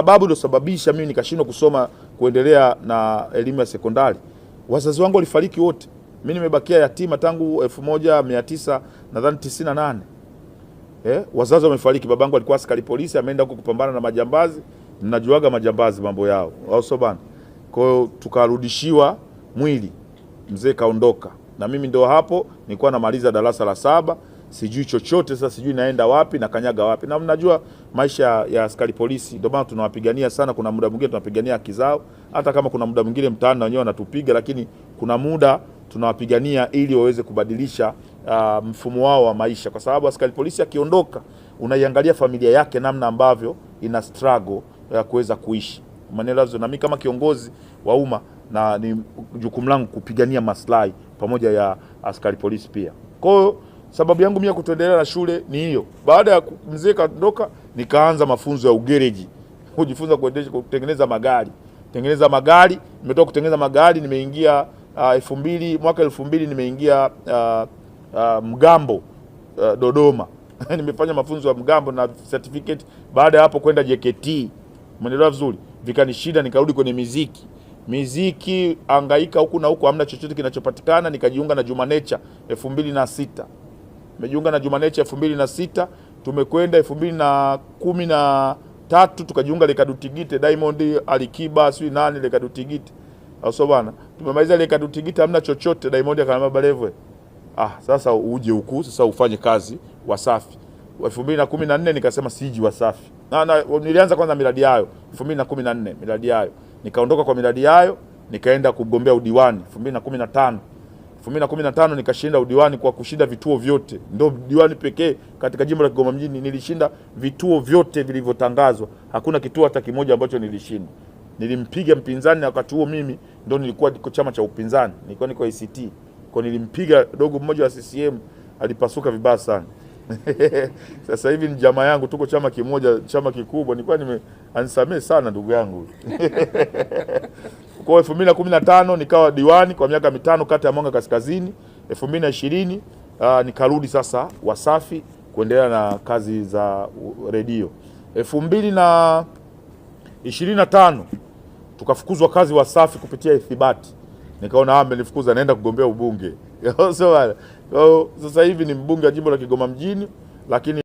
sababu iliyosababisha mimi nikashindwa kusoma kuendelea na elimu ya sekondari. Wazazi wangu walifariki wote. Mimi nimebakia yatima tangu 1998. Wazazi wamefariki. Babangu alikuwa askari polisi, ameenda huko kupambana na majambazi. Ninajuaga majambazi mambo yao. Au sio bana? Kwa hiyo tukarudishiwa mwili. Mzee kaondoka. Na mimi ndio hapo nilikuwa namaliza darasa la 7, sijui chochote, sasa sijui naenda wapi na kanyaga wapi. Na mnajua maisha ya askari polisi, ndio maana tunawapigania sana. Kuna muda mwingine tunapigania haki zao, hata kama kuna muda mwingine mtaani na wenyewe wanatupiga, lakini kuna muda tunawapigania ili waweze kubadilisha mfumo wao wa maisha, kwa sababu askari polisi akiondoka, unaiangalia familia yake namna ambavyo ina struggle ya kuweza kuishi. Maneno na mimi kama kiongozi wa umma, na ni jukumu langu kupigania maslahi pamoja ya askari polisi pia. Kwa hiyo sababu yangu mimi ya kutoendelea na shule ni hiyo. Baada ya mzee kaondoka, nikaanza mafunzo ya ugereji, kujifunza kuendesha, kutengeneza magari. Tengeneza magari, nimetoka kutengeneza magari, nimeingia mwaka 2000 nimeingia mgambo Dodoma. Nimefanya mafunzo ya mgambo na certificate. Baada ya hapo kwenda JKT. Umeelewa vizuri? Vikanishinda, nikarudi kwenye muziki, angaika huku na huku, hamna chochote kinachopatikana. Nikajiunga na Juma Nature 2006. Nimejiunga na Juma Nature 2006, tumekwenda 2013 tukajiunga Lekadutigite, Diamond, Alikiba, sio nani Lekadutigite. Au bana, tumemaliza Lekadutigite, hamna chochote. Diamond akanambia Balevo, sasa uje huku, sasa ufanye kazi Wasafi. 2014 nikasema siji Wasafi. Na nilianza kwanza miradi yayo 2014, miradi yayo. Nikaondoka kwa miradi yayo, nikaenda kugombea udiwani 2015 nikashinda udiwani kwa kushinda vituo vyote. Ndio diwani pekee katika jimbo la Kigoma mjini nilishinda vituo vyote vilivyotangazwa. Hakuna kituo hata kimoja ambacho nilishinda. Nilimpiga mpinzani, na wakati huo mimi ndio nilikuwa niko chama cha upinzani. Nilikuwa niko ACT. Kwa nilimpiga dogo mmoja wa CCM, alipasuka vibaya sana. Sasa hivi ni jamaa yangu, tuko chama kimoja, chama kikubwa. Nilikuwa anisamee sana ndugu yangu. Kwa 2015 nikawa diwani kwa miaka 5 kata ya Mwanga Kaskazini. 2020 nikarudi sasa Wasafi kuendelea na kazi za redio. 2025 tukafukuzwa kazi Wasafi kupitia ithibati. Nikaona amenifukuza, naenda kugombea ubunge. Sasa hivi ni mbunge wa jimbo la Kigoma mjini, lakini